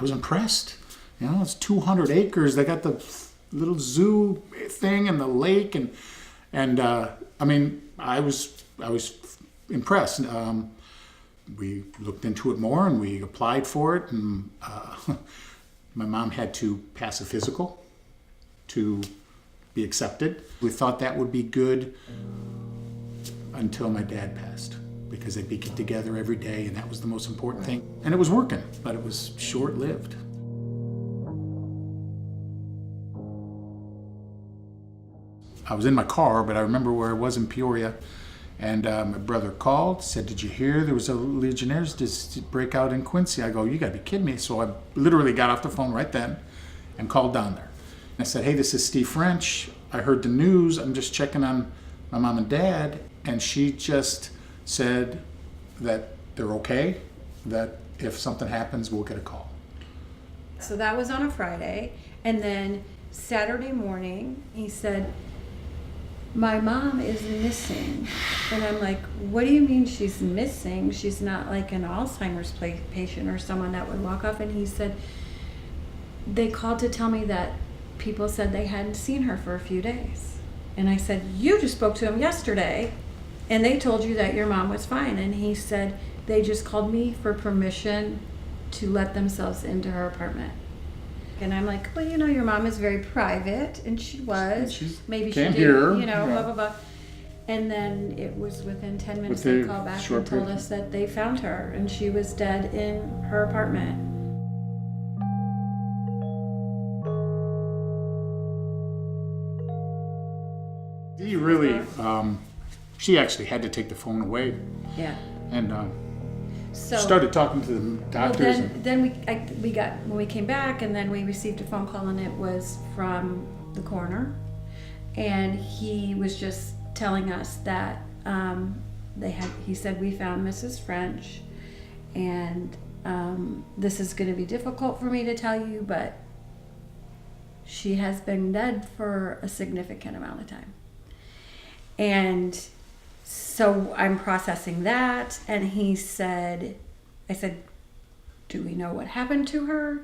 was impressed. You know, it's 200 acres. They got the little zoo thing and the lake, and I mean, I was impressed. We looked into it more and we applied for it, and my mom had to pass a physical to be accepted. We thought that would be good until my dad passed, because they'd be together every day, and that was the most important thing. And it was working, but it was short-lived. I was in my car, but I remember where I was in Peoria, and my brother called, said, "Did you hear there was a Legionnaires' break out in Quincy?" I go, "You gotta be kidding me." So I literally got off the phone right then and called down there. I said, "Hey, this is Steve French. I heard the news. I'm just checking on my mom and dad." And she just said that they're okay, that if something happens, we'll get a call. So that was on a Friday. And then Saturday morning, he said, "My mom is missing." And I'm like, "What do you mean she's missing? She's not like an Alzheimer's patient or someone that would walk off." And he said, "They called to tell me that people said they hadn't seen her for a few days." And I said, "You just spoke to them yesterday and they told you that your mom was fine." And he said, "They just called me for permission to let themselves into her apartment." And I'm like, "Well, you know, your mom is very private," and she was. Maybe she did, you know, blah, blah, blah. And then it was within 10 minutes they called back and told us that they found her and she was dead in her apartment. He really, she actually had to take the phone away. Yeah. And started talking to the doctors. Well, then we got, when we came back, and then we received a phone call, and it was from the coroner, and he was just telling us that he said, "We found Mrs. French, and this is going to be difficult for me to tell you, but she has been dead for a significant amount of time." And so I'm processing that, and I said, "Do we know what happened to her?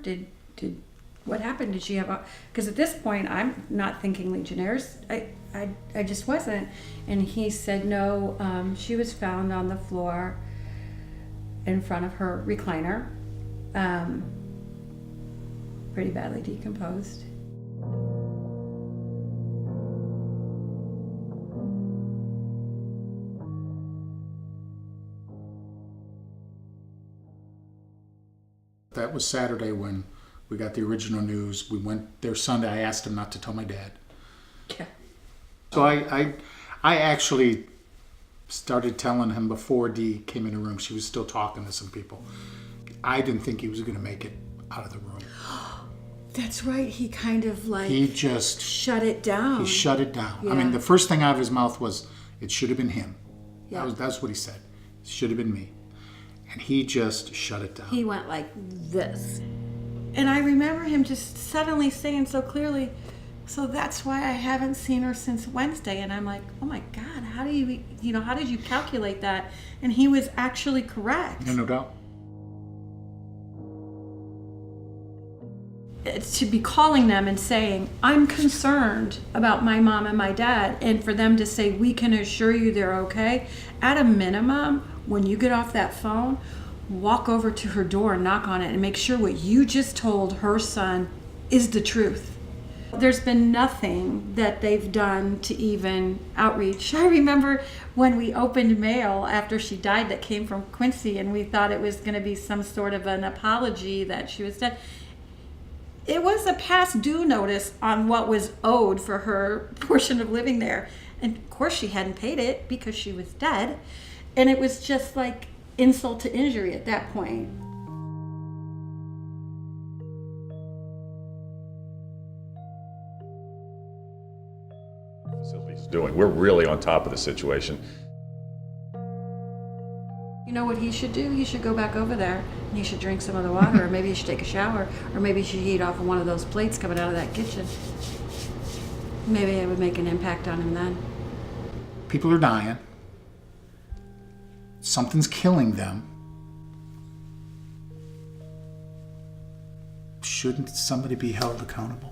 What happened? Did she have a?" Because at this point, I'm not thinking Legionnaires. I just wasn't. And he said, "No, she was found on the floor in front of her recliner, pretty badly decomposed." That was Saturday when we got the original news. We went there Sunday. I asked him not to tell my dad. Yeah. So I actually started telling him before Dee came in the room. She was still talking to some people. I didn't think he was going to make it out of the room. That's right. He kind of like... He just... shut it down. He shut it down. Yeah. I mean, the first thing out of his mouth was, "It should have been him." Yeah. That's what he said. It should have been me. And he just shut it down. He went like this. And I remember him just suddenly saying so clearly, "So that's why I haven't seen her since Wednesday." And I'm like, "Oh my God, how do how did you calculate that?" And he was actually correct. Yeah, no doubt. It's to be calling them and saying, "I'm concerned about my mom and my dad," and for them to say, "We can assure you they're okay." At a minimum, when you get off that phone, walk over to her door and knock on it and make sure what you just told her son is the truth. There's been nothing that they've done to even outreach. I remember when we opened mail after she died that came from Quincy, and we thought it was going to be some sort of an apology that she was dead. It was a past due notice on what was owed for her portion of living there. And of course she hadn't paid it because she was dead. And it was just like insult to injury at that point. Facilities doing. We're really on top of the situation. You know what he should do? He should go back over there and he should drink some of the water, or maybe he should take a shower, or maybe he should eat off of one of those plates coming out of that kitchen. Maybe it would make an impact on him then. People are dying. Something's killing them. shouldn't somebody be held accountable?